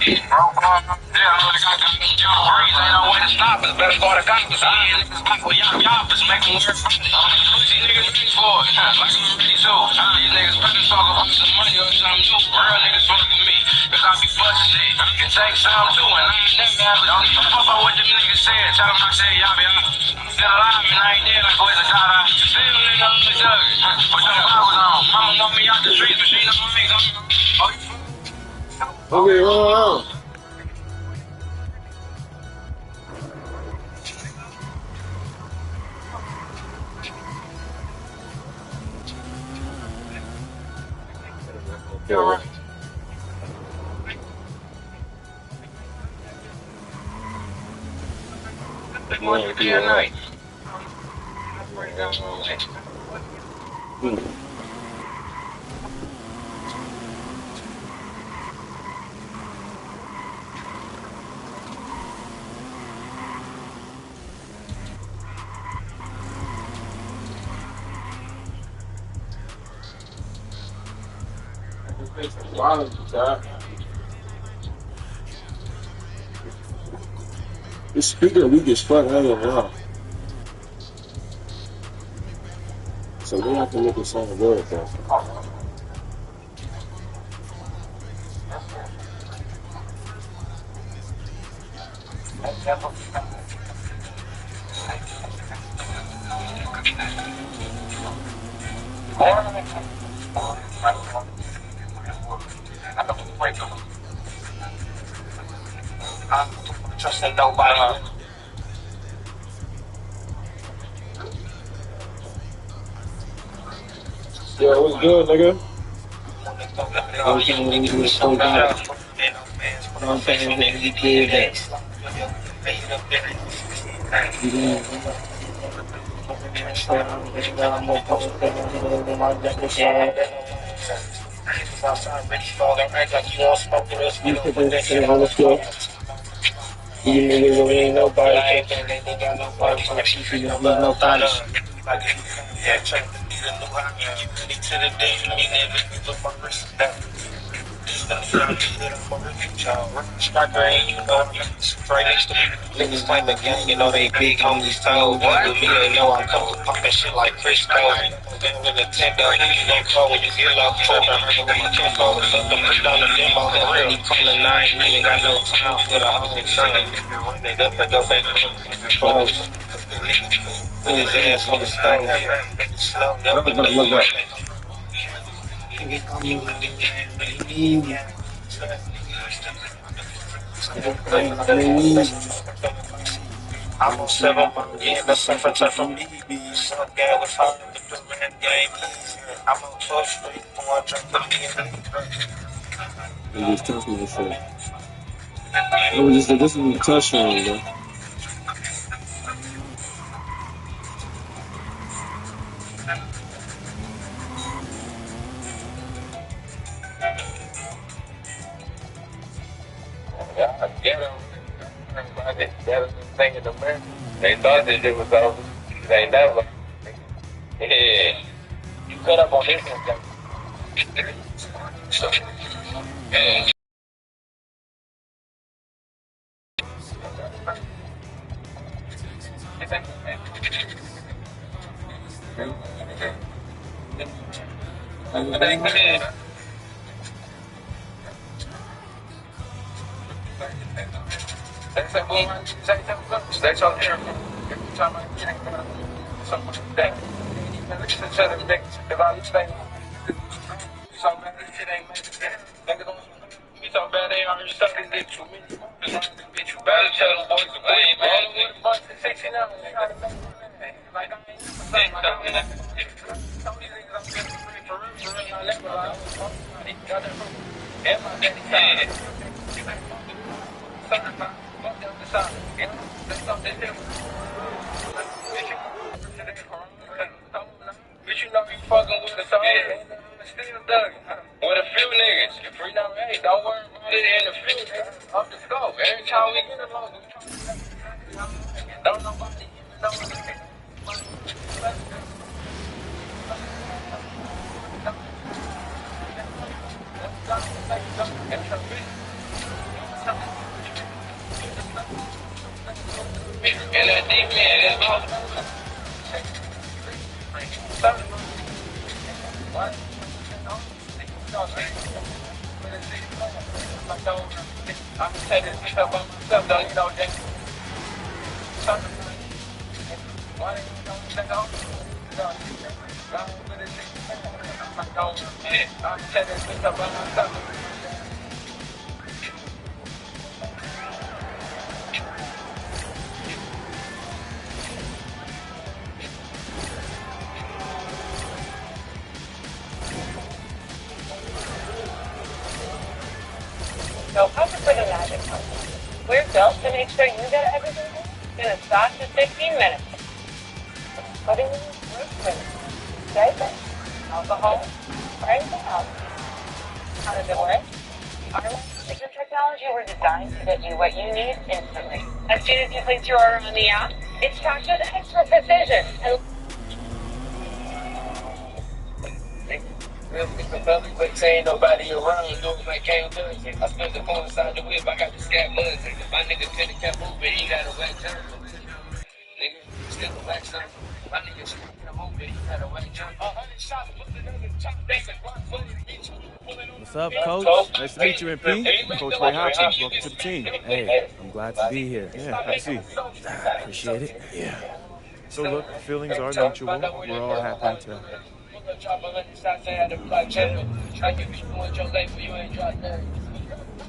Yeah, I only got y'all breeze. Ain't no way to stop us. Better start a coppers. Niggas back with y'all yoppers. Make them work for it. Pussy niggas ready for it. Like I'm ready too. These niggas better talk about some money or something new. Real niggas fuck with me. Cause I be bustin' shit. I can take some too. And I ain't never had it. Don't give a fuck about what them niggas said. Tell them I said y'all be out. I'm still alive and I ain't dead like boys a god. I still nigga on the jug. Put them flowers on. Mama want me out the streets, but she know I ain't gonna. Oh, you Okay, hold on. alright. They want you to be a night. This speaker weak as fuck, I ain't gonna lie. So we have to look at something good though. I'm trusting nobody. Yeah, what's good, nigga? You niggas really ain't nobody. I ain't think they got nobody. You don't love nobody. Yeah, check the new hot. You ready to the day. You never give up my respect. Striker ain't you know right next to me. Niggas claim the gang, you know they big homies told. With me they know I'm coming poppin' shit like Chris Cole. Then with a Nintendo, you don't call when you get low. Trippin', hurting with my kinfolk. Something put on the demo. And really callin' I ain't even got no time for the whole thing. Run it up and go back to close. Put his ass on the stove. Slow up and look up. I'm on 7, yeah, that's different type from me. Some guy was hard to do in the game. I'm on 12th Street, boy, drink the They just touched me and shit. It was just this is a touchdown, bro. Yeah, get them. Everybody got them thing in the mirror. They thought this shit was over. They never. Yeah. You cut up on this one, so, yeah. They say, boom, they so careful. Every time I get so much that. If I stay, so bad this shit ain't making sense. Niggas don't be so bad they already suck this dick too many. Bitch, you better tell them boys to leave, man. Rolling with a bunch of 69, they gotta make it. Like I ain't something like that. Some of these niggas I'm getting for real, I never like. And my daddy side. Fuck the other side. You know, they stop this shit. Bitch, you know you fucking with the song. Still thuggin'. With a few niggas. You free now, hey, don't worry about it in the field. Up the scope. Every time we get along, don't nobody even know what it is. And that defense is all. I'm taking this stuff on myself, though, you know, Jason. Why didn't you check out? I'm taking this stuff on myself. So how to put a magic on? We're built to make sure you get everything. It's gonna start in 15 minutes. Putting in routine, diaper, alcohol, or anything else. How does it work? Our signature technology were designed to get you what you need instantly. As soon as you place your order on the app, it's packed with extra precision and Real people public, but say ain't nobody around doing my cane does it. I spent the phone inside the whip, I got the scat buzzing. My nigga couldn't kept moving, he got a wet turn. Nigga, still a black son. My nigga still kept moving, he got a wet turn. 100 shots, put another chop, basic rock, What's up, Coach? Nice to meet you, MP. Coach Ray Hopkins. Welcome to the team. Hey, I'm glad to be here. Yeah, I see. Appreciate it. Yeah. So look, feelings are mutual. We're all happy to. Drop 100 shots at the black channel. Try to be doing your label, you ain't dropped nothing.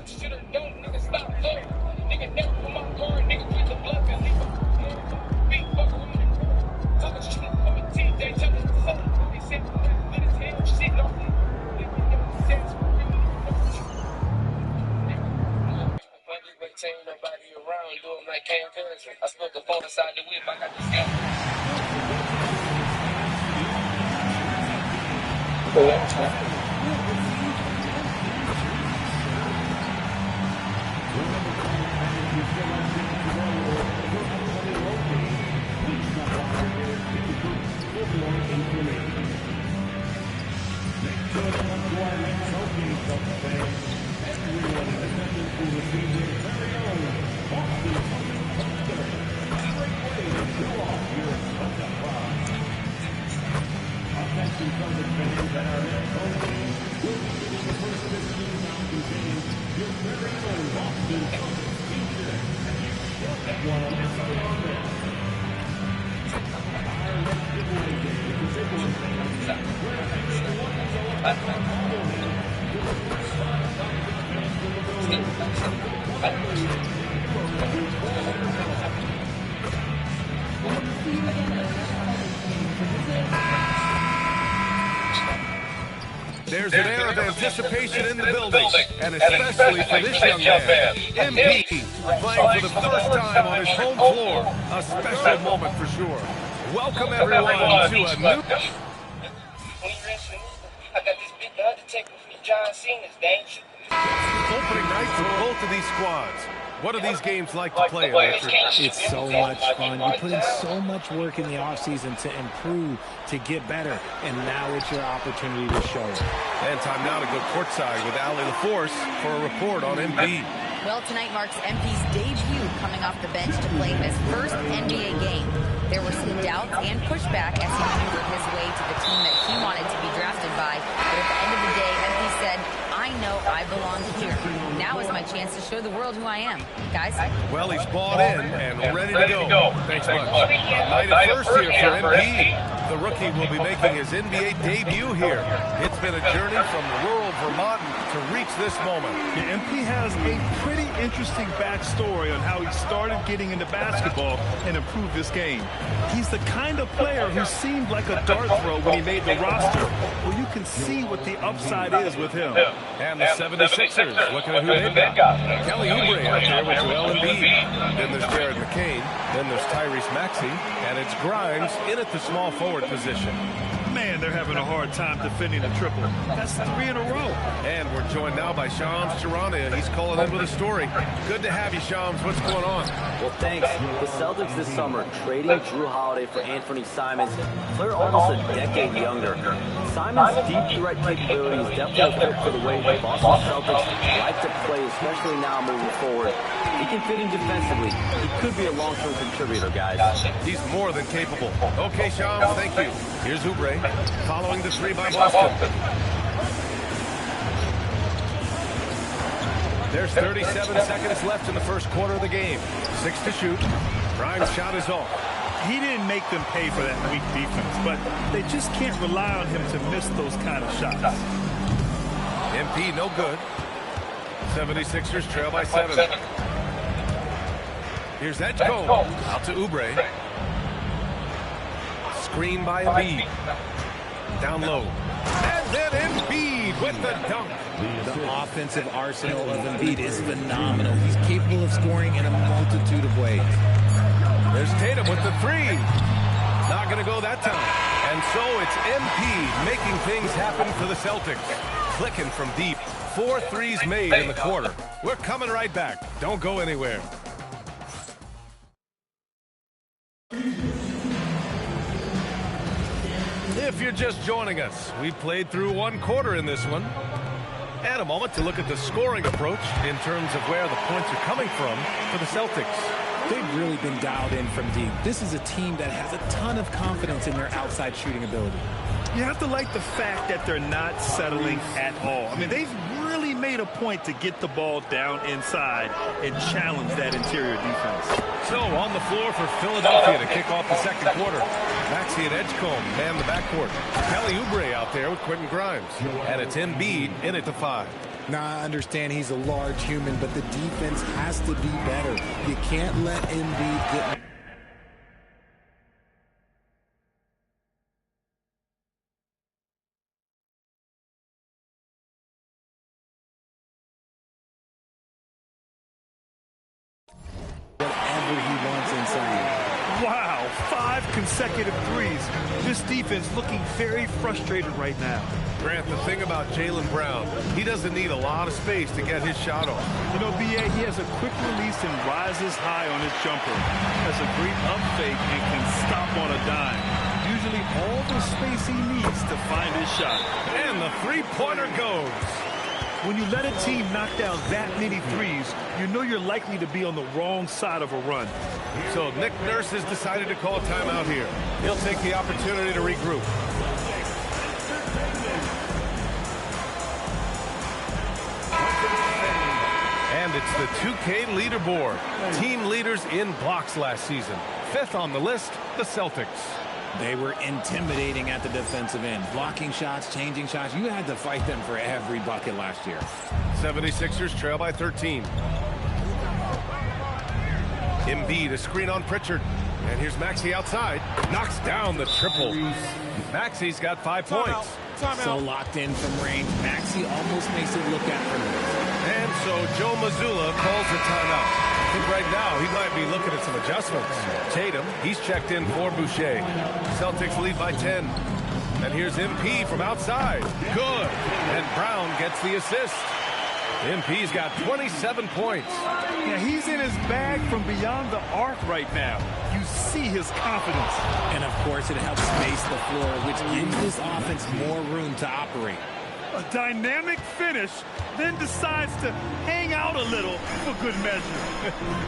Shit up, don't nigga stop there. Nigga never put my car, nigga with the blood, cause nigga beat fuck around the car. Talking shit from a TJ, tell me something. They said, let his hand shit off. But ain't nobody around doing like Cam Cousin. I split the phone inside the whip, I got the scat. There's an air of anticipation in the building, and especially for this young man, MP, playing for the first time on his home floor. A special moment for sure. Welcome everyone to a new... I got this big Undertaker from John Cena's dangerous. Opening night for both of these squads. What are these games like to play in, Richard? It's so much fun. You put in so much work in the offseason to improve, to get better, and now it's your opportunity to show it. And time now to go courtside with Allie LaForce for a report on Embiid. Well, tonight marks MP's debut coming off the bench to play his first NBA game. There were some doubts and pushback as he maneuvered his way to the team that he wanted to be drafted by. But at the end of the day, MP said, I know I belong here. Now is my chance to show the world who I am. Guys? Well, he's bought in and ready to go. Thanks much. Night at first here for Embiid. The rookie will be making his NBA debut here. It's been a journey from rural Vermont to reach this moment. Yeah, MP has a pretty interesting backstory on how he started getting into basketball and improved this game. He's the kind of player who seemed like a dart throw when he made the roster. Well, you can see what the upside is with him. And the 76ers, looking at who they've got. Kelly Oubre out there with Joel Embiid. Then there's Jared McCain. Then there's Tyrese Maxey. And it's Grimes in at the small forward position. Man, they're having a hard time defending a triple. That's 3 in a row. And we're joined now by Shams Charania. He's calling in with a story. Good to have you, Shams. What's going on? Well, thanks. The Celtics this summer trading Drew Holiday for Anthony Simons, player almost a decade younger. Simons' deep right capabilities definitely a fit for the way the Boston Celtics like to play, especially now moving forward. He can fit in defensively. He could be a long-term contributor, guys. He's more than capable. Okay, Shams, thank you. Here's Oubre, following the three by Boston. There's 37 seconds left in the first quarter of the game. 6 to shoot. Grimes' shot is off. He didn't make them pay for that weak defense, but they just can't rely on him to miss those kind of shots. MP no good. 76ers trail by 7. Here's Edgecombe. Out to Oubre. Screen by Embiid. Down low. And then Embiid with the dunk. The offensive arsenal of Embiid is phenomenal. He's capable of scoring in a multitude of ways. There's Tatum with the three. Not going to go that time. And so it's Embiid making things happen for the Celtics. Clicking from deep. 4 threes made in the quarter. We're coming right back. Don't go anywhere. If you're just joining us, we've played through one quarter in this one. And a moment to look at the scoring approach in terms of where the points are coming from for the Celtics. They've really been dialed in from deep. This is a team that has a ton of confidence in their outside shooting ability. You have to like the fact that they're not settling at all. I mean, they've really made a point to get the ball down inside and challenge that interior defense. So on the floor for Philadelphia to kick off the second quarter. Maxey and Edgecombe man the backcourt. Kelly Oubre out there with Quentin Grimes. And it's Embiid in at the 5. Now, I understand he's a large human, but the defense has to be better. You can't let Embiid get... whatever he wants inside. Wow, 5 consecutive threes. This defense looking very frustrated right now. Grant, the thing about Jaylen Brown, he doesn't need a lot of space to get his shot off. You know, B.A., he has a quick release and rises high on his jumper. Has a great up fake and can stop on a dime. Usually all the space he needs to find his shot. And the three-pointer goes. When you let a team knock down that many threes, you know you're likely to be on the wrong side of a run. So Nick Nurse has decided to call a timeout here. He'll take the opportunity to regroup. And it's the 2K leaderboard. Team leaders in blocks last season. 5th on the list, the Celtics. They were intimidating at the defensive end. Blocking shots, changing shots. You had to fight them for every bucket last year. 76ers trail by 13. Embiid, a screen on Pritchard. And here's Maxey outside. Knocks down the triple. Maxey's got 5 points. So locked in from range. Maxey almost makes it look effortless. And so Joe Mazzulla calls a timeout. I think right now he might be looking at some adjustments. Tatum, he's checked in for Boucher. Celtics lead by 10. And here's MP from outside. Good. And Brown gets the assist. MP's got 27 points. Yeah, he's in his bag from beyond the arc right now. You see his confidence. And, of course, it helps space the floor, which gives this offense more room to operate. A dynamic finish, then decides to hang out a little for good measure.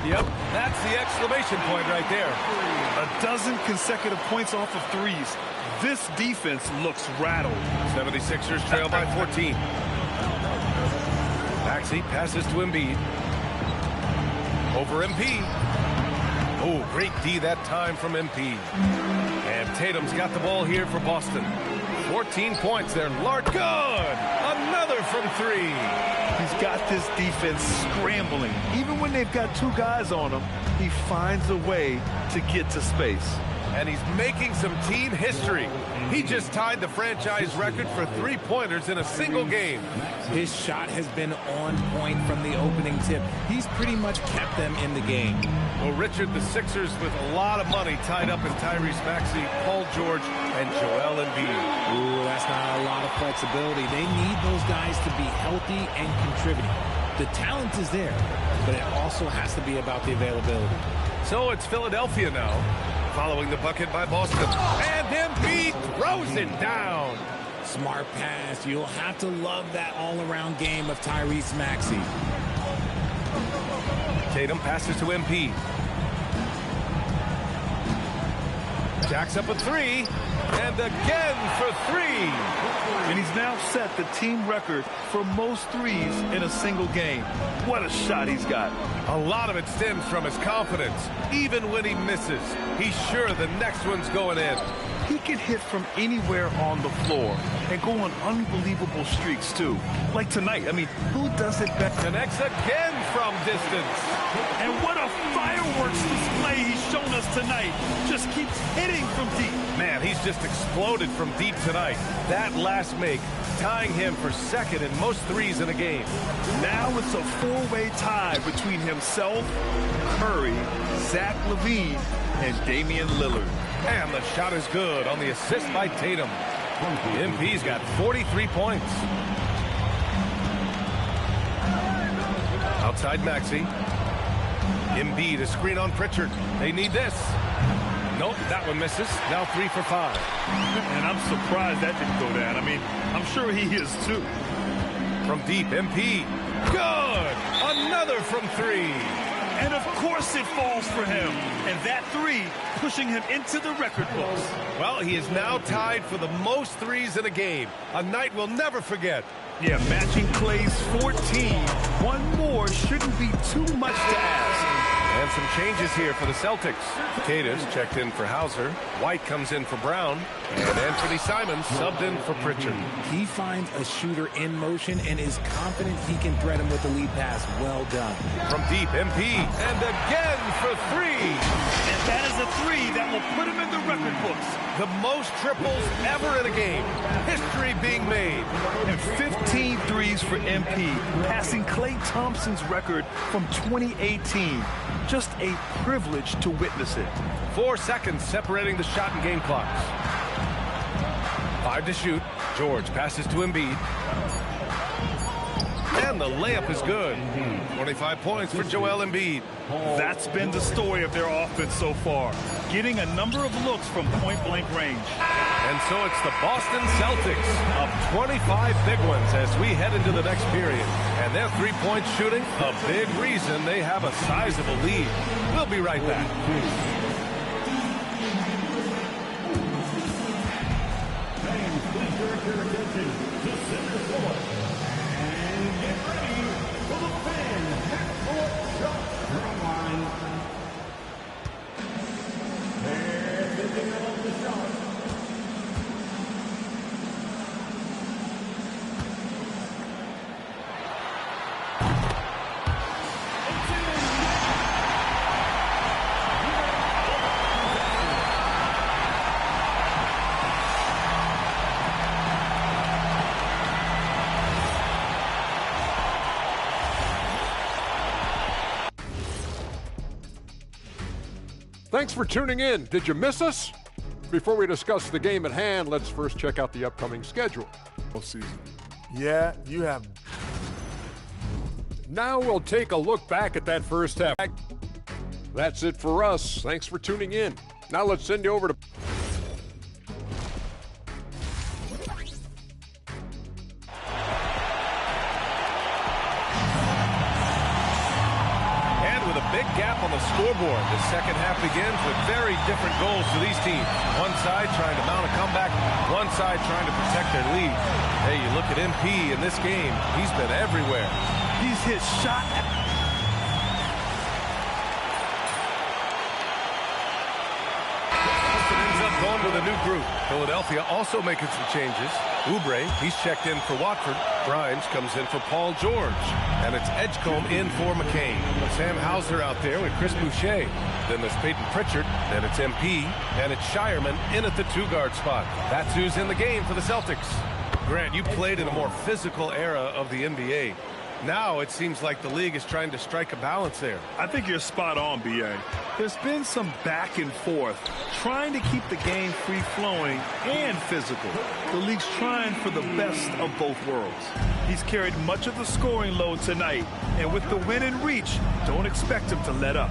Yep, that's the exclamation point right there. A dozen consecutive points off of threes. This defense looks rattled. 76ers trail by 14. Maxey passes to Embiid. Over MP. Oh, great D that time from MP. And Tatum's got the ball here for Boston. 14 points there. Lard, good! Another from 3. He's got this defense scrambling. Even when they've got 2 guys on him, he finds a way to get to space. And he's making some team history. He just tied the franchise record for 3-pointers in a single game. His shot has been on point from the opening tip. He's pretty much kept them in the game. Well, Richard, the Sixers with a lot of money tied up in Tyrese Maxey, Paul George, and Joel Embiid. Ooh, that's not a lot of flexibility. They need those guys to be healthy and contributing. The talent is there, but it also has to be about the availability. So it's Philadelphia now, following the bucket by Boston. And Embiid throws it down. Smart pass. You'll have to love that all-around game of Tyrese Maxey. Tatum passes to MP. Jacks up a three, and again for three. And he's now set the team record for most threes in a single game. What a shot he's got. A lot of it stems from his confidence. Even when he misses, he's sure the next one's going in. He can hit from anywhere on the floor and go on unbelievable streaks, too. Like tonight. I mean, who does it better? Connects again from distance. And what a fireworks display he's shown us tonight. Just keeps hitting from deep. Man, he's just exploded from deep tonight. That last make, tying him for second in most threes in a game. Now it's a four-way tie between himself, Curry, Zach LaVine, and Damian Lillard. And the shot is good on the assist by Tatum. MP's got 43 points. Outside Maxey. Embiid, a screen on Pritchard. They need this. Nope, that one misses. Now 3 for 5. And I'm surprised that didn't go down. I mean, I'm sure he is too. From deep, MP. Good! Another from 3. And of course it falls for him. And that 3 pushing him into the record books. Well, he is now tied for the most threes in a game. A night we'll never forget. Yeah, matching Clay's 14. One more shouldn't be too much to ask. And some changes here for the Celtics. Tatus checked in for Hauser. White comes in for Brown. And Anthony Simons subbed in for Pritchard. He finds a shooter in motion and is confident he can thread him with the lead pass. Well done. From deep, MP. And again for 3. And that is a 3 that will put him in the record books. The most triples ever in a game. History being made. And 15 threes for MP, passing Klay Thompson's record from 2018. Just a privilege to witness it. 4 seconds separating the shot and game clocks. 5 to shoot. George passes to Embiid. And the layup is good. 25 points for Joel Embiid. That's been the story of their offense so far. Getting a number of looks from point-blank range. And so it's the Boston Celtics up 25 big ones as we head into the next period. And their three-point shooting, a big reason they have a sizable lead. We'll be right back. Thanks for tuning in. Did you miss us? Before we discuss the game at hand, let's first check out the upcoming schedule. Yeah, you have. Now we'll take a look back at that first half. That's it for us. Thanks for tuning in. Now let's send you over to... Big gap on the scoreboard. The second half begins with very different goals for these teams. One side trying to mount a comeback, one side trying to protect their lead. Hey, you look at MP in this game, he's been everywhere. He's hit shot. Boston ends up going with a new group. Philadelphia also making some changes. Oubre, he's checked in for Watford. Grimes comes in for Paul George. And it's Edgecombe in for McCain. Sam Hauser out there with Chris Boucher. Then there's Peyton Pritchard. Then it's MP. And it's Shireman in at the 2-guard spot. That's who's in the game for the Celtics. Grant, you played in a more physical era of the NBA. Now it seems like the league is trying to strike a balance there. I think you're spot on, B.A. There's been some back and forth, trying to keep the game free-flowing and physical. The league's trying for the best of both worlds. He's carried much of the scoring load tonight, and with the win in reach, don't expect him to let up.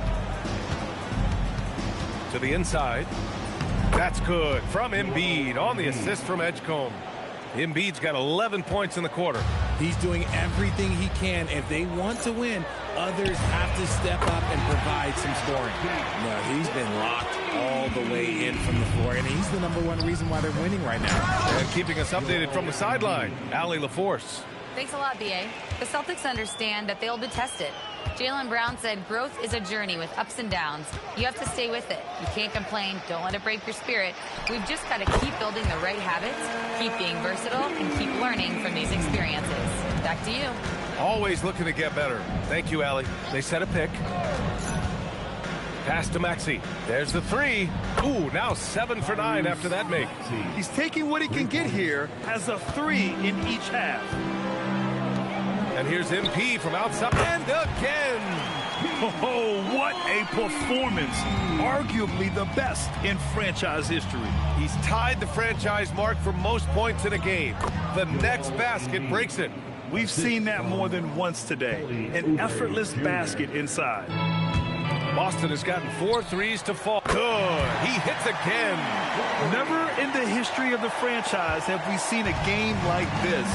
To the inside. That's good from Embiid on the assist from Edgecombe. Embiid's got 11 points in the quarter. He's doing everything he can. If they want to win, others have to step up and provide some scoring. No, he's been locked all the way in from the floor, and he's the #1 reason why they're winning right now. And keeping us updated from the sideline, Allie LaForce. Thanks a lot, B.A. The Celtics understand that they'll be tested. Jaylen Brown said growth is a journey with ups and downs. You have to stay with it. You can't complain. Don't let it break your spirit. We've just got to keep building the right habits, keep being versatile, and keep learning from these experiences. Back to you. Always looking to get better. Thank you, Allie. They set a pick. Pass to Maxey. There's the three. Ooh, now 7 for 9 after that make. He's taking what he can get here as a 3 in each half. And here's MP from outside. And again. Oh, what a performance. Arguably the best in franchise history. He's tied the franchise mark for most points in a game. The next basket breaks it. We've seen that more than once today. An effortless basket inside. Boston has gotten 4 threes to fall. Good. He hits again. Never in the history of the franchise have we seen a game like this.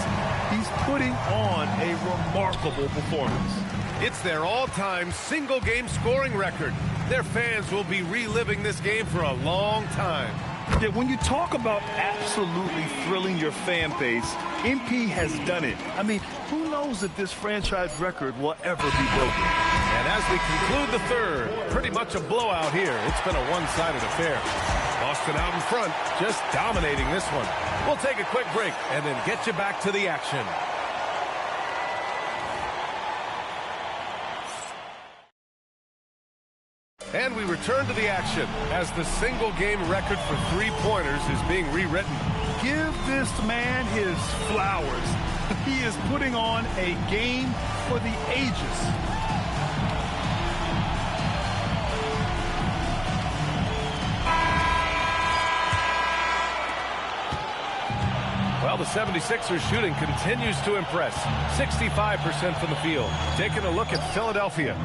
He's putting on a remarkable performance. It's their all-time single-game scoring record. Their fans will be reliving this game for a long time. Yeah, when you talk about absolutely thrilling your fan base, MP has done it. I mean, who knows if this franchise record will ever be broken? And as we conclude the third, pretty much a blowout here. It's been a one-sided affair. Boston out in front, just dominating this one. We'll take a quick break and then get you back to the action. And we return to the action as the single-game record for three-pointers is being rewritten. Give this man his flowers. He is putting on a game for the ages. Well, the 76ers shooting continues to impress. 65% from the field. Taking a look at Philadelphia.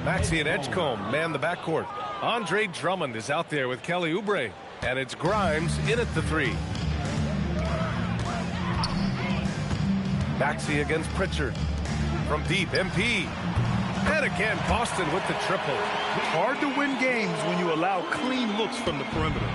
Maxey and Edgecombe man the backcourt. Andre Drummond is out there with Kelly Oubre. And it's Grimes in at the three. Maxey against Pritchard. From deep, MP. And again, Boston with the triple. Hard to win games when you allow clean looks from the perimeter.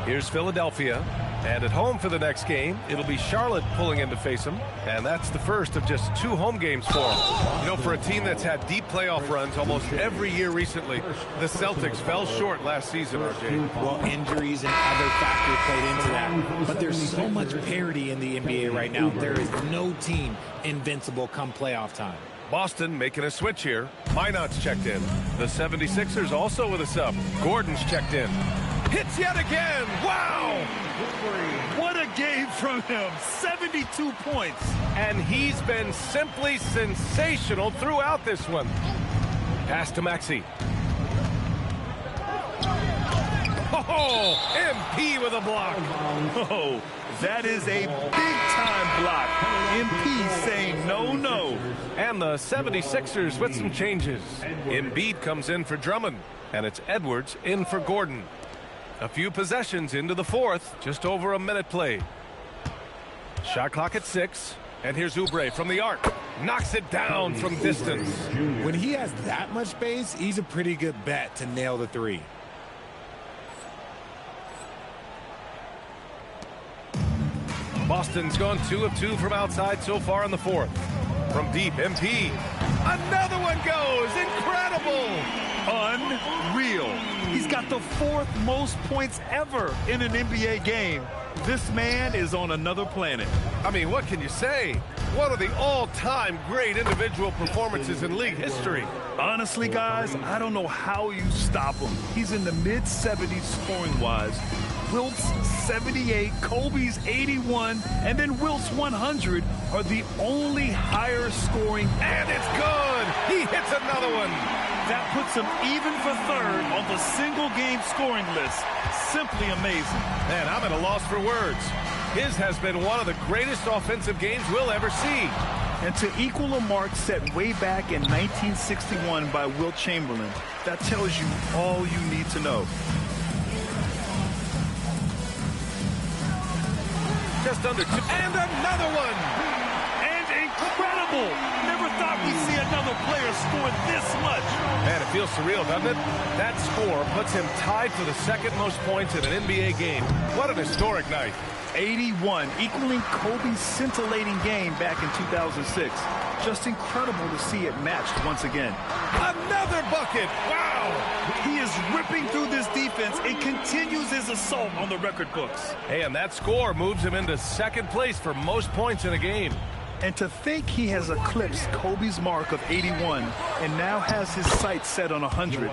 Here's Philadelphia. And at home for the next game, it'll be Charlotte pulling in to face them. And that's the first of just 2 home games for them. You know, for a team that's had deep playoff runs almost every year recently, the Celtics fell short last season, RJ. Well, injuries and other factors played into that. But there's so much parity in the NBA right now. There is no team invincible come playoff time. Boston making a switch here. Minot's checked in. The 76ers also with a sub. Gordon's checked in. Hits yet again. Wow! What a game from him. 72 points. And he's been simply sensational throughout this one. Pass to Maxey. Oh, MP with a block. Oh, that is a big-time block. MP saying no. And the 76ers with some changes. Embiid comes in for Drummond, and it's Edwards in for Gordon. A few possessions into the fourth, just over a minute played. Shot clock at 6, and here's Oubre from the arc. Knocks it down from distance. When he has that much space, he's a pretty good bet to nail the three. Boston's gone 2 of 2 from outside so far in the fourth. From deep, MP. Another one goes. Incredible. Unreal. He's got the 4th most points ever in an NBA game. This man is on another planet. I mean, what can you say? One of the all-time great individual performances in league history. Honestly, guys, I don't know how you stop him. He's in the mid-70s scoring-wise. Wilt's 78, Kobe's 81, and then Wilt's 100 are the only higher scoring. And it's good! He hits another one! That puts him even for 3rd on the single-game scoring list. Simply amazing. Man, I'm at a loss for words. His has been one of the greatest offensive games we'll ever see. And to equal a mark set way back in 1961 by Wilt Chamberlain, that tells you all you need to know. Just under 2. And another one! And incredible! Never thought we'd see another player scored this much. Man, it feels surreal, doesn't it? That score puts him tied for the second most points in an NBA game. What an historic night. 81, equaling Kobe's scintillating game back in 2006. Just incredible to see it matched once again. Another bucket! Wow! He is ripping through this defense and continues his assault on the record books. Hey, and that score moves him into second place for most points in a game. And to think he has eclipsed Kobe's mark of 81 and now has his sights set on 100.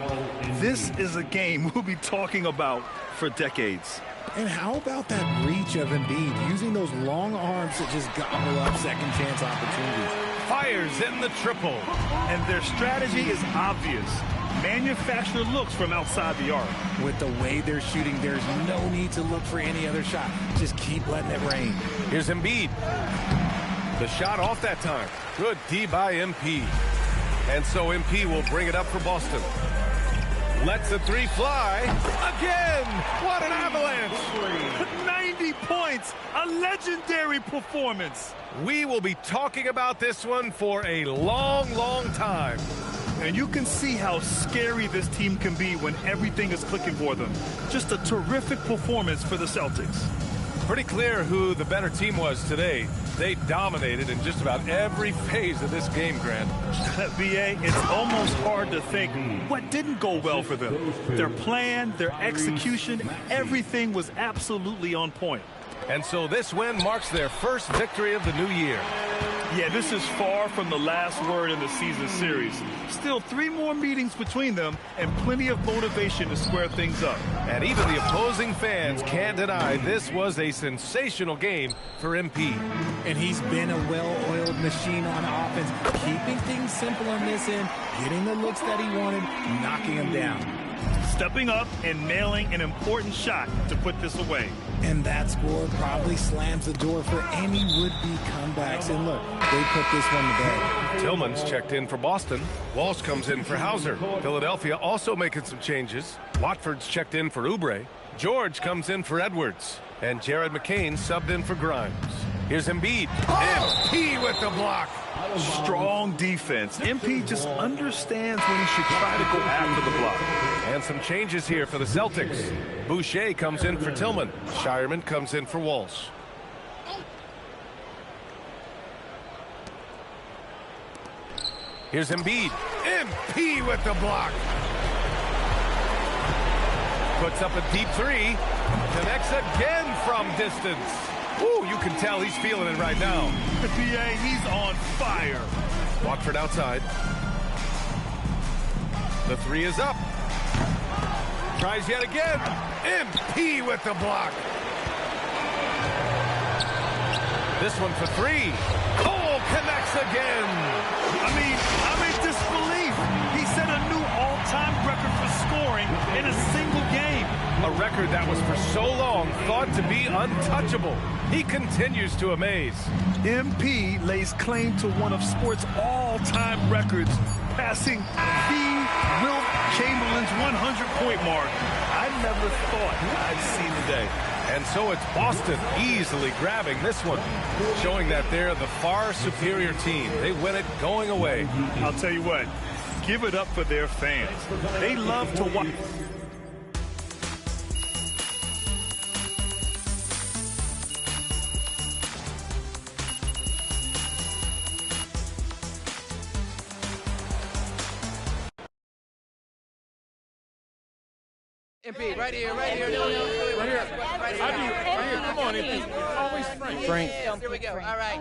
This is a game we'll be talking about for decades. And how about that reach of Embiid, using those long arms to just gobble up second chance opportunities? Fires in the triple. And their strategy is obvious. Manufacture looks from outside the arc. With the way they're shooting, there's no need to look for any other shot. Just keep letting it rain. Here's Embiid. The shot off that time. Good D by MP. And so MP will bring it up for Boston. Lets the three fly. Again! What an avalanche! 90 points! A legendary performance! We will be talking about this one for a long, long time. And you can see how scary this team can be when everything is clicking for them. Just a terrific performance for the Celtics. Pretty clear who the better team was today. They dominated in just about every phase of this game, Grant. B.A., it's almost hard to think what didn't go well for them. Their plan, their execution, everything was absolutely on point. And so this win marks their first victory of the new year. Yeah, this is far from the last word in the season series. Still 3 more meetings between them and plenty of motivation to square things up. And even the opposing fans can't deny this was a sensational game for MP. And he's been a well-oiled machine on offense, keeping things simple on this end, getting the looks that he wanted, knocking them down. Stepping up and nailing an important shot to put this away. And that score probably slams the door for any would-be comebacks. And look, they put this one to bed. Tillman's checked in for Boston. Walsh comes in for Hauser. Philadelphia also making some changes. Watford's checked in for Oubre. George comes in for Edwards. And Jared McCain subbed in for Grimes. Here's Embiid. MP with the block. Strong defense. MP just understands when he should try to go after the block. And some changes here for the Celtics. Boucher comes in for Tillman. Shireman comes in for Walsh. Here's Embiid. MP with the block. Puts up a deep three. Connects again from distance. Ooh, you can tell he's feeling it right now. PA, he's on fire. Watford outside. The three is up. Tries yet again. MP with the block. This one for three. Cole connects again. I'm in disbelief. He set a new all-time record for scoring in a single game. A record that was for so long thought to be untouchable. He continues to amaze. MP lays claim to one of sports' all-time records, passing the Wilt Chamberlain's 100-point mark. I never thought I'd see the day. And so it's Boston easily grabbing this one, showing that they're the far superior team. They win it going away. I'll tell you what, give it up for their fans. They love to watch. MP, right here. Right here. Come on, MP. Always Frank. Here we go. All right.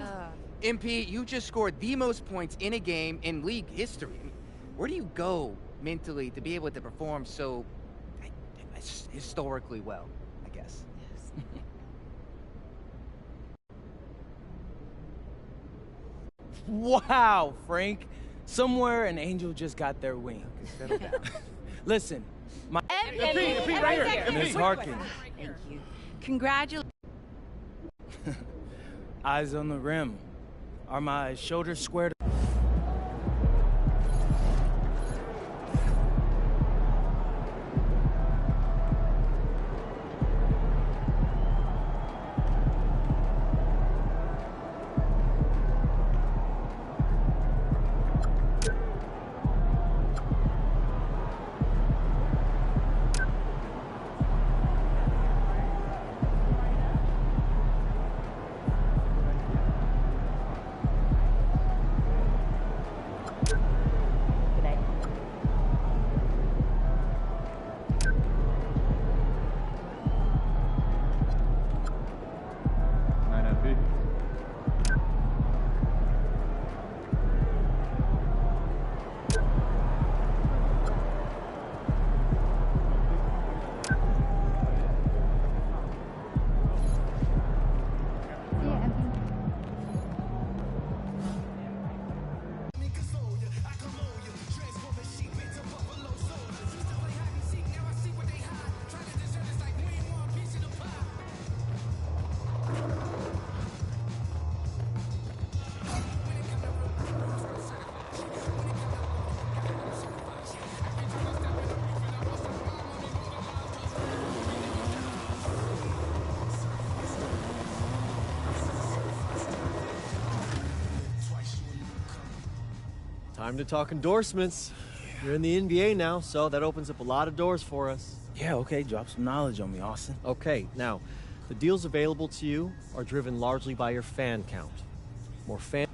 MP, you just scored the most points in a game in league history. Where do you go mentally to be able to perform so historically well, I guess? Yes. Wow, Frank. Somewhere an angel just got their wing. Settle down. Listen. MP, right here. Miss Harkin. Thank you. Congratulations. Eyes on the rim. Are my shoulders squared? Time to talk endorsements. You're in the NBA now, so that opens up a lot of doors for us. Yeah, okay, drop some knowledge on me, Austin. Okay, now, the deals available to you are driven largely by your fan count. More fan...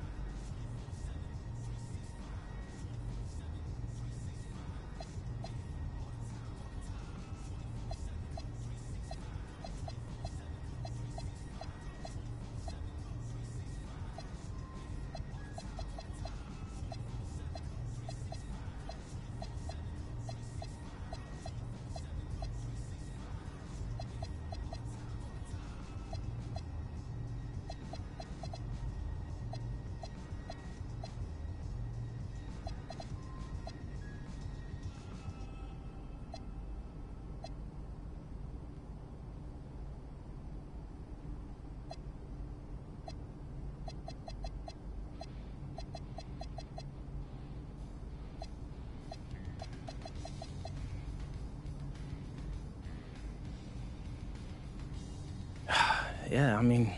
Yeah, I mean,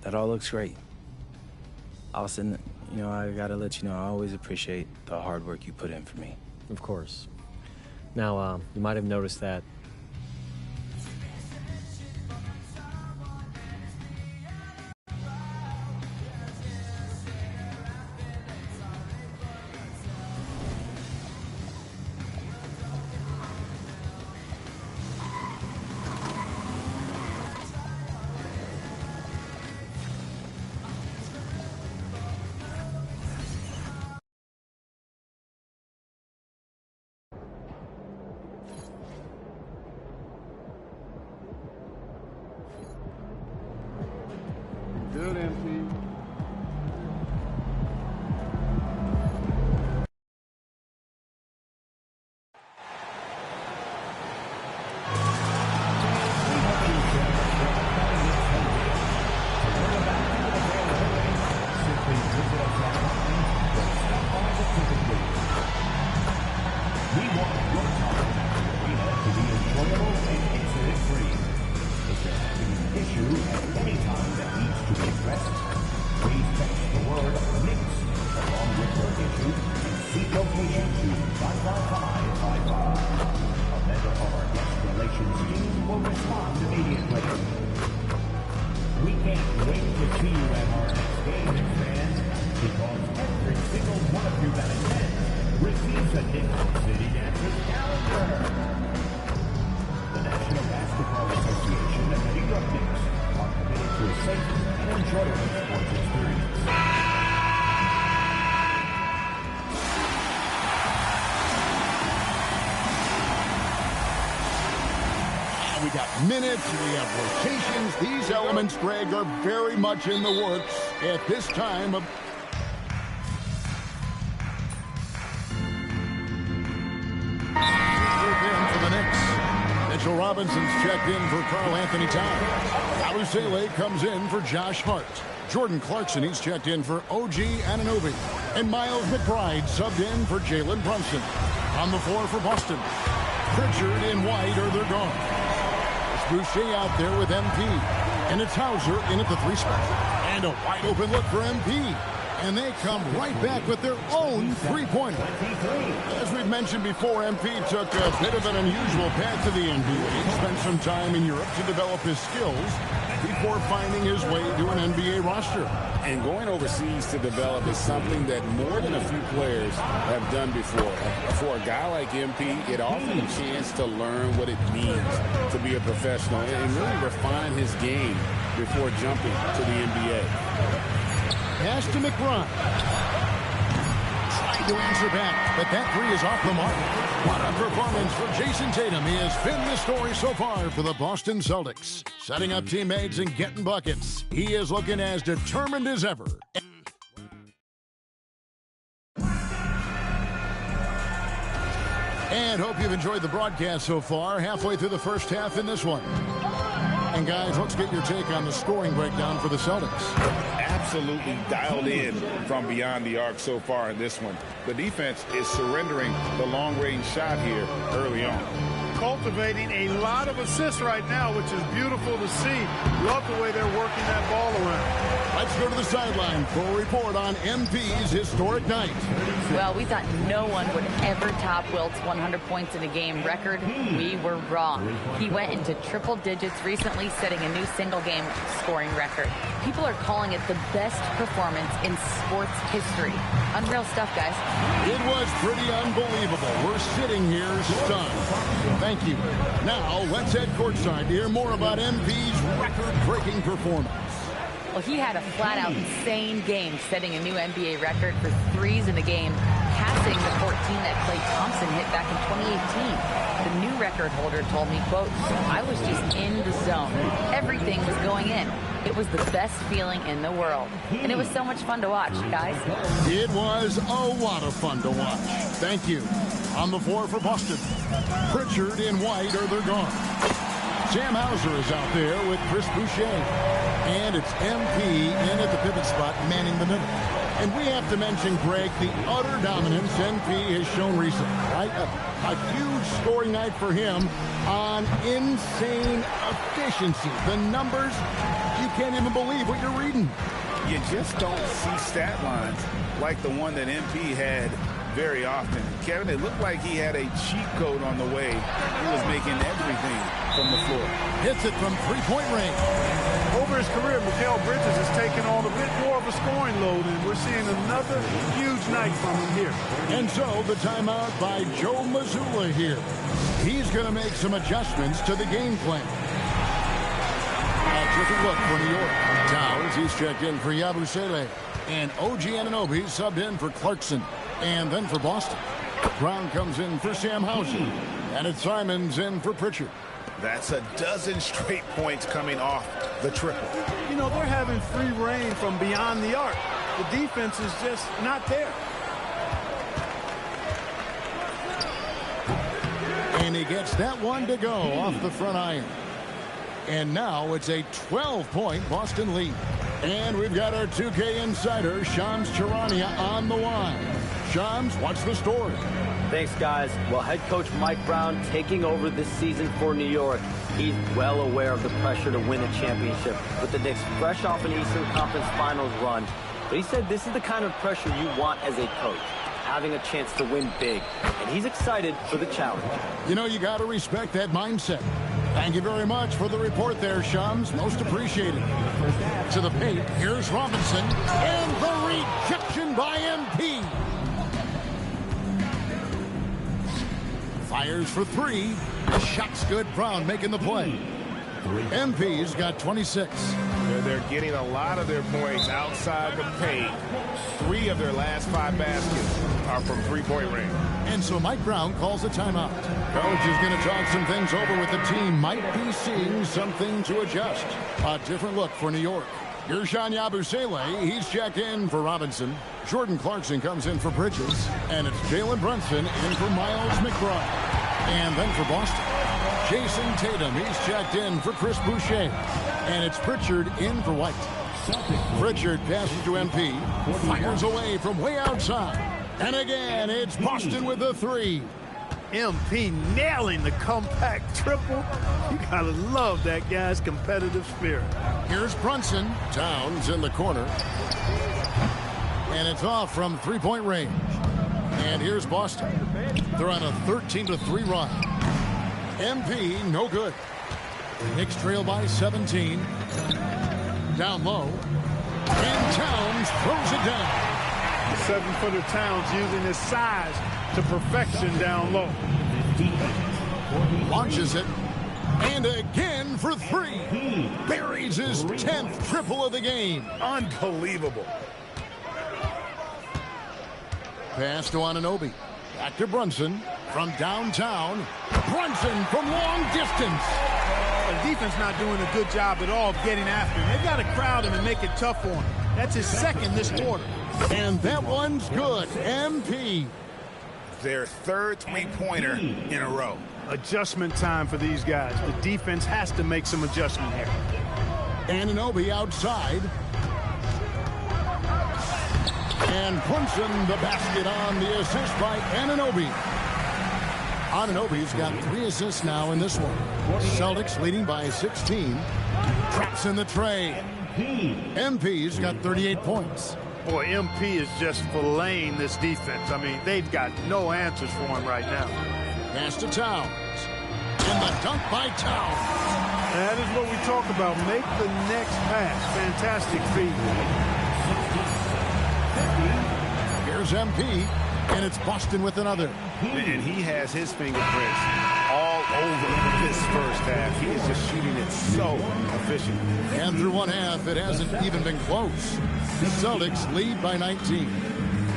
that all looks great. Austin, you know, I gotta let you know, I always appreciate the hard work you put in for me. Of course. Now, you might have noticed that Good, MP. We want your time to be enjoyable and incident-free. If there has been an issue at any time that needs to be addressed, please text the word "mix" along with your issue and seek location to 55555. A member of our guest relations team will respond immediately. We can't wait to see you at our next game, fans, because every single one of you that attends receives a Nickel City Dancers calendar. The National Basketball Association and the New York Knicks are committed to a safe and enjoyable sports experience. We got minutes, we have rotations. These elements, Greg, are very much in the works at this time of... for the Knicks. Mitchell Robinson's checked in for Karl Anthony Towns. Alusele comes in for Josh Hart. Jordan Clarkson, he's checked in for OG Anunoby. And Miles McBride subbed in for Jalen Brunson. On the floor for Boston, Pritchard and White are they're gone. Boucher out there with MP. And it's Hauser in at the 3 spot. And a wide open look for MP. And they come right back with their own three-pointer. As we've mentioned before, MP took a bit of an unusual path to the NBA. He spent some time in Europe to develop his skills before finding his way to an NBA roster. And going overseas to develop is something that more than a few players have done before. For a guy like MP, it offers him a chance to learn what it means to be a professional and really refine his game before jumping to the NBA. Pass to McBride. Trying to answer back, but that three is off the mark. What a performance for Jason Tatum. He has been the story so far for the Boston Celtics. Setting up teammates and getting buckets. He is looking as determined as ever. And hope you've enjoyed the broadcast so far. Halfway through the first half in this one. And guys, let's get your take on the scoring breakdown for the Celtics. Absolutely dialed in from beyond the arc so far in this one. The defense is surrendering the long-range shot here early on. cultivating a lot of assists right now, which is beautiful to see. Love the way they're working that ball around. Let's go to the sideline for a report on MP's historic night. Well, we thought no one would ever top Wilt's 100 points in a game record. We were wrong. He went into triple digits recently, setting a new single-game scoring record. People are calling it the best performance in sports history. Unreal stuff, guys. It was pretty unbelievable. We're sitting here stunned. Thank you. Now, let's head courtside to hear more about MP's record-breaking performance. Well, he had a flat-out insane game, setting a new NBA record for threes in a game, passing the 14 that Klay Thompson hit back in 2018. The new record holder told me, quote, "I was just in the zone. Everything was going in. It was the best feeling in the world." And it was so much fun to watch, guys. It was a lot of fun to watch. Thank you. On the floor for Boston, Pritchard and White are their guards. Sam Hauser is out there with Chris Boucher. And it's MP in at the pivot spot, manning the middle. And we have to mention, Greg, the utter dominance MP has shown recently, right? A huge scoring night for him on insane efficiency. The numbers, you can't even believe what you're reading. You just don't see stat lines like the one that MP had very often. Kevin, it looked like he had a cheat code on the way. He was making everything from the floor. Hits it from three-point range. Over his career, Mikal Bridges has taken on a bit more of a scoring load, and we're seeing another huge night from him here. And so the timeout by Joe Mazzulla here. He's going to make some adjustments to the game plan. A different look for New York. Towers, he's checked in for Yabusele. And OG Anunoby subbed in for Clarkson. And then for Boston, Brown comes in for Sam Hauser. And it's Simons in for Pritchard. That's a dozen straight points coming off the triple. You know, they're having free reign from beyond the arc. The defense is just not there. And he gets that one to go off the front iron. And now it's a 12-point Boston lead. And we've got our 2K insider, Shams Charania, on the line. Shams, what's the story? Thanks, guys. Well, head coach Mike Brown taking over this season for New York. He's well aware of the pressure to win a championship with the Knicks fresh off an Eastern Conference Finals run. But he said this is the kind of pressure you want as a coach, having a chance to win big. And he's excited for the challenge. You know, you got to respect that mindset. Thank you very much for the report there, Shams. Most appreciated. To the paint, here's Robinson. And the rejection by MP. Fires for three. The shot's good. Brown making the play. MP's got 26. They're getting a lot of their points outside the paint. 3 of their last 5 baskets are from three-point range. And so Mike Brown calls a timeout. Coach is going to talk some things over with the team. Might be seeing something to adjust. A different look for New York. Ersan Yabusele, he's checked in for Robinson. Jordan Clarkson comes in for Bridges. And it's Jalen Brunson in for Miles McBride. And then for Boston, Jason Tatum, he's checked in for Chris Boucher. And it's Pritchard in for White. Pritchard passes to MP. Fires away from way outside. And again, it's Boston with the 3. MP nailing the compact triple. You gotta love that guy's competitive spirit. Here's Brunson. Towns in the corner. And it's off from three-point range. And here's Boston. They're on a 13-3 run. MP, no good. Knicks trail by 17. Down low. And Towns throws it down. 7-footer Towns using his size to perfection down low. Launches it. And again for 3. Buries his 10th triple of the game. Unbelievable. Pass to Anunoby. Back to Brunson from downtown. Brunson from long distance. The defense not doing a good job at all of getting after him. They've got to crowd him and make it tough for him. That's his second this quarter. And that one's good. MP. Their 3rd three-pointer in a row. Adjustment time for these guys. The defense has to make some adjustment here. Anunoby outside. And Brunson the basket on the assist by Anunoby. Anunoby's got 3 assists now in this one. Celtics leading by 16. Traps in the tray. MP's got 38 points. Boy, MP is just filleting this defense. I mean, they've got no answers for him right now. Pass to Towns. And the dunk by Towns. That is what we talk about. Make the next pass. Fantastic feed. Here's MP, and it's Boston with another. And he has his fingerprints all over this first half. He is just shooting it so efficient. And through one half, it hasn't even been close. The Celtics lead by 19.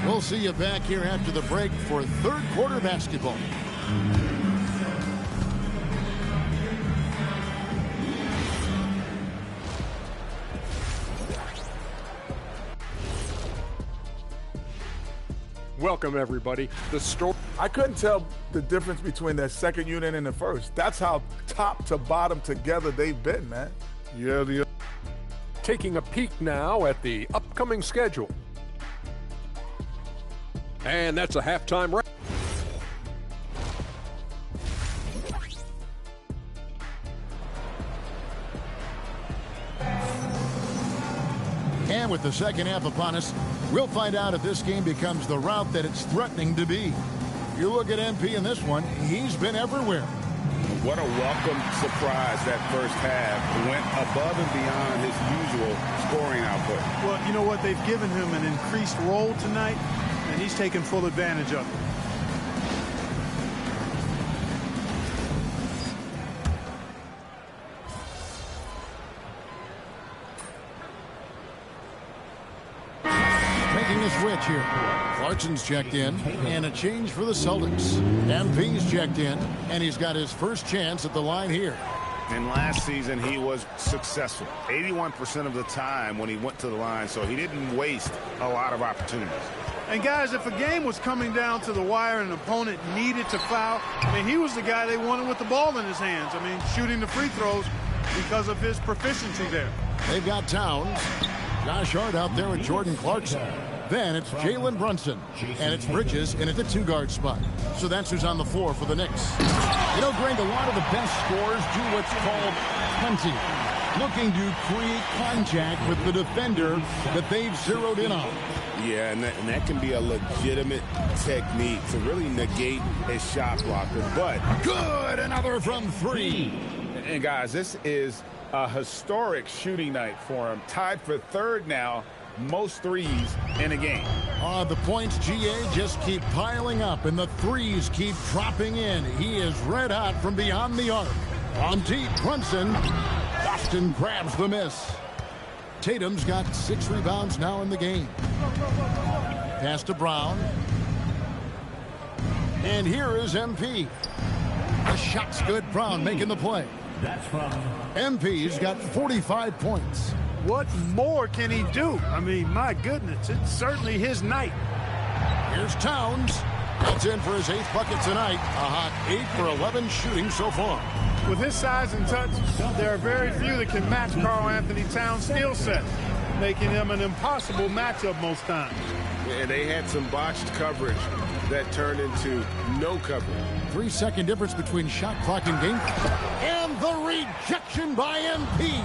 We'll see you back here after the break for third quarter basketball. Welcome, everybody. The story. I couldn't tell the difference between the second unit and the first. That's how top to bottom together they've been, man. Yeah, taking a peek now at the upcoming schedule. And that's a halftime wrap. And with the second half upon us, we'll find out if this game becomes the route that it's threatening to be. You look at MP in this one, he's been everywhere. What a welcome surprise that first half. Went above and beyond his usual scoring output. Well, you know what? They've given him an increased role tonight, and he's taken full advantage of it. Making a switch here. Clarkson's checked in, and a change for the Celtics. MP's checked in, and he's got his first chance at the line here. And last season, he was successful 81% of the time when he went to the line, so he didn't waste a lot of opportunities. And guys, if a game was coming down to the wire and an opponent needed to foul, I mean, he was the guy they wanted with the ball in his hands. I mean, shooting the free throws because of his proficiency there. They've got Towns. Josh Hart out there with Jordan Clarkson. Then it's Jalen Brunson, and it's Bridges in at the two-guard spot. So that's who's on the floor for the Knicks. You know, Greg, a lot of the best scorers do what's called punting, looking to create contact with the defender that they've zeroed in on. Yeah, and that can be a legitimate technique to really negate a shot blocker. But good, another from three. And guys, this is a historic shooting night for him. Tied for third now. Most threes in a game. The points, GA, just keep piling up, and the threes keep dropping in. He is red hot from beyond the arc. On deep, Brunson. Boston grabs the miss. Tatum's got 6 rebounds now in the game. Pass to Brown. And here is MP. The shot's good. Brown making the play. That's from MP's got 45 points. What more can he do? I mean, my goodness, it's certainly his night. Here's Towns. That's in for his 8th bucket tonight. A hot 8 for 11 shooting so far. With his size and touch, there are very few that can match Karl-Anthony Towns' skill set, making him an impossible matchup most times. And they had some botched coverage that turned into no coverage. 3-second difference between shot clock and game. And the rejection by MP.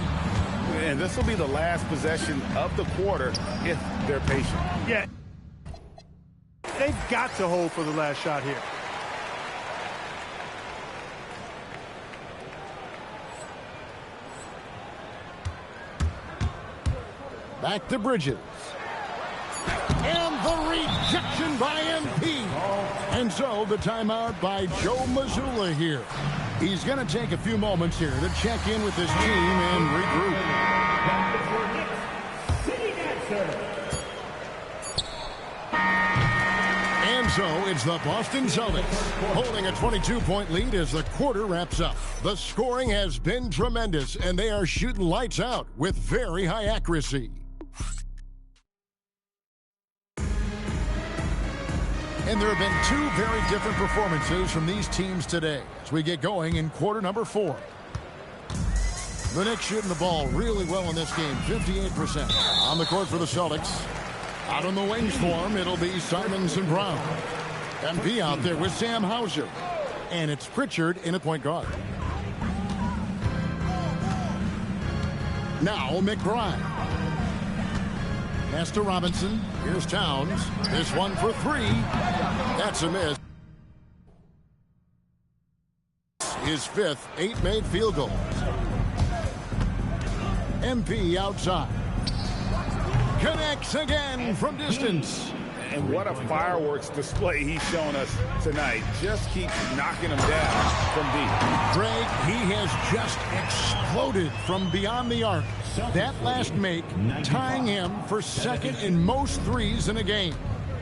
And this will be the last possession of the quarter if they're patient. Yeah. They've got to hold for the last shot here. Back to Bridges. And the rejection by MP. And so the timeout by Joe Mazzulla here. He's going to take a few moments here to check in with his team and regroup. And so it's the Boston Celtics holding a 22-point lead as the quarter wraps up. The scoring has been tremendous, and they are shooting lights out with very high accuracy. And there have been 2 very different performances from these teams today as we get going in quarter number 4. The Knicks shooting the ball really well in this game, 58%. On the court for the Celtics. Out on the wings for him, it'll be Simons and Brown. MP out there with Sam Hauser. And it's Pritchard in at point guard. Now McBride. Pass to Robinson. Here's Towns. This one for three. That's a miss. His fifth 8 made field goals. MP outside. Connects again from distance. And what a fireworks display he's shown us tonight. Just keeps knocking him down from deep. Greg, he has just exploded from beyond the arc. That last make tying him for second in most threes in a game.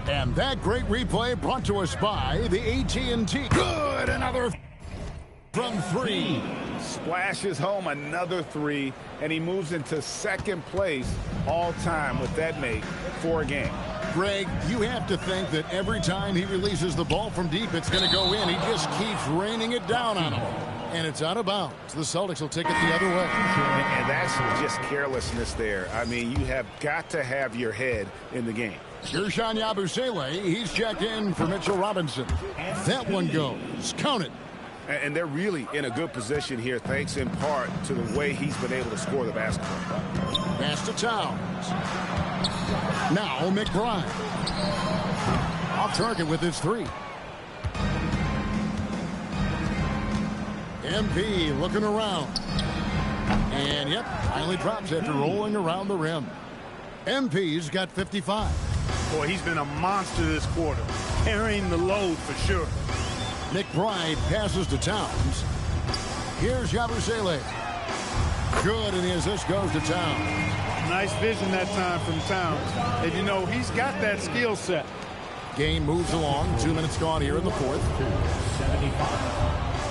And that great replay brought to us by the AT&T. Good, another from three. Splashes home another three, and he moves into second place all time with that make for a game. Greg, you have to think that every time he releases the ball from deep, it's going to go in. He just keeps raining it down on him. And it's out of bounds. The Celtics will take it the other way. And that's just carelessness there. I mean, you have got to have your head in the game. Ersan Yabusele, he's checked in for Mitchell Robinson. That one goes. Count it. And they're really in a good position here, thanks in part to the way he's been able to score the basketball. Pass to Towns. Now McBride. Off target with his three. MP looking around. And yep, finally drops after rolling around the rim. MP's got 55. Boy, he's been a monster this quarter, carrying the load for sure. McBride passes to Towns. Here's Yabusele. Good, and the assist goes to Towns. Nice vision that time from Towns. And you know, he's got that skill set. Game moves along. 2 minutes gone here in the fourth.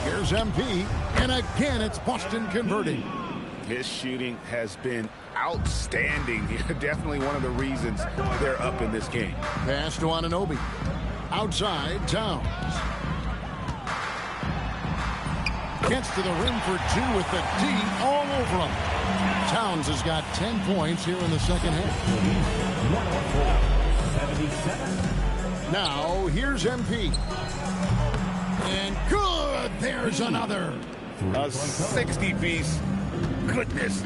Here's MP, and again it's Boston converting. His shooting has been outstanding. Definitely one of the reasons they're up in this game. Pass to Anunoby. Outside, Towns. Gets to the rim for two with the D all over him. Towns has got 10 points here in the second half. Now, here's MP. And good! There's another. A 60-piece. Goodness.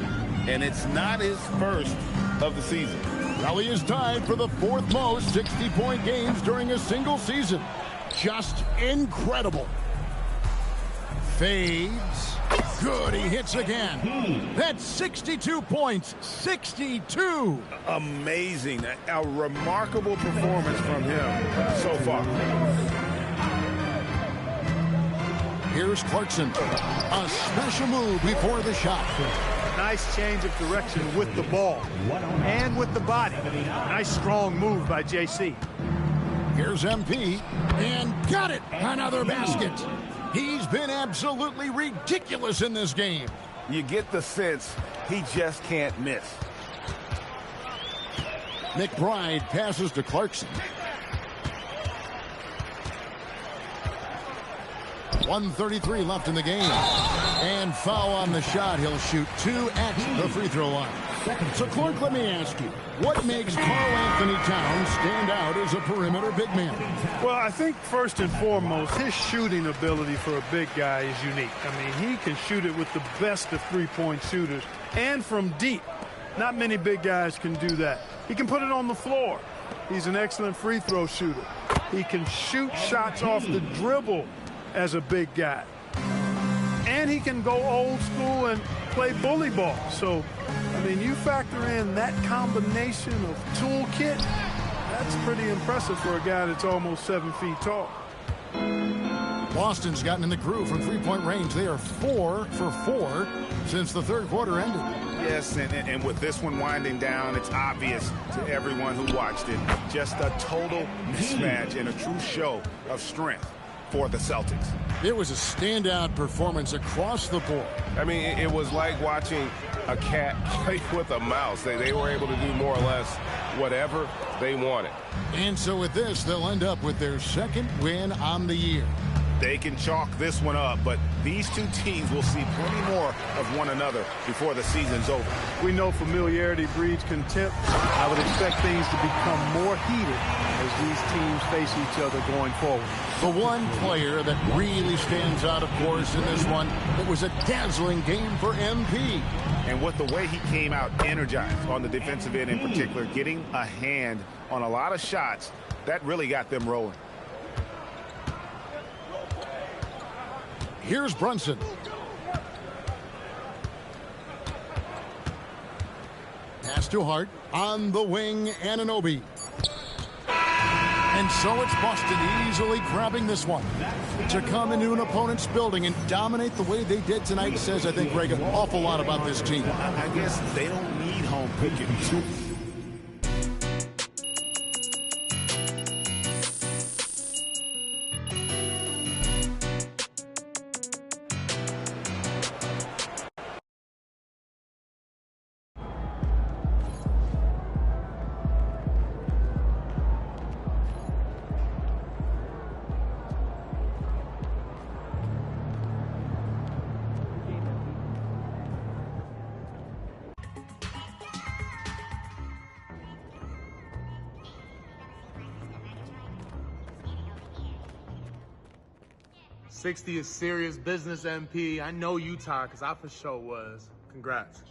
And it's not his first of the season. Well, he is tied for the fourth most 60-point games during a single season. Just incredible. Fades. Good, he hits again. That's 62 points. 62. Amazing. A remarkable performance from him so far. Here's Clarkson. A special move before the shot. Nice change of direction with the ball and with the body. Nice strong move by JC. Here's MP. And got it. Another basket. He's been absolutely ridiculous in this game. You get the sense he just can't miss. McBride passes to Clarkson. 1:33 left in the game. And foul on the shot. He'll shoot two at the free throw line. So, Clark, let me ask you, what makes Karl-Anthony Towns stand out as a perimeter big man? Well, I think first and foremost, his shooting ability for a big guy is unique. I mean, he can shoot it with the best of three-point shooters and from deep. Not many big guys can do that. He can put it on the floor. He's an excellent free throw shooter. He can shoot shots off the dribble as a big guy. And he can go old school and play bully ball. So, I mean, you factor in that combination of toolkit, that's pretty impressive for a guy that's almost 7 feet tall. Boston's gotten in the groove from three-point range. They are 4 for 4 since the third quarter ended. Yes, and with this one winding down, it's obvious to everyone who watched it. Just a total mismatch and a true show of strength for the Celtics. It was a standout performance across the board. I mean, it was like watching a cat play with a mouse. They were able to do more or less whatever they wanted. And so with this, they'll end up with their second win on the year. They can chalk this one up, but these two teams will see plenty more of one another before the season's over. We know familiarity breeds contempt. I would expect things to become more heated as these teams face each other going forward. The one player that really stands out, of course, in this one, it was a dazzling game for MP. And with the way he came out energized on the defensive end in particular, getting a hand on a lot of shots, that really got them rolling. Here's Brunson. Pass to Hart. On the wing, Anunoby. And so it's Boston easily grabbing this one. To come into an opponent's building and dominate the way they did tonight says, I think, Greg, an awful lot about this team. I guess they don't need home cooking. '60 is serious business, MP. I know you tired, because I for sure was. Congrats.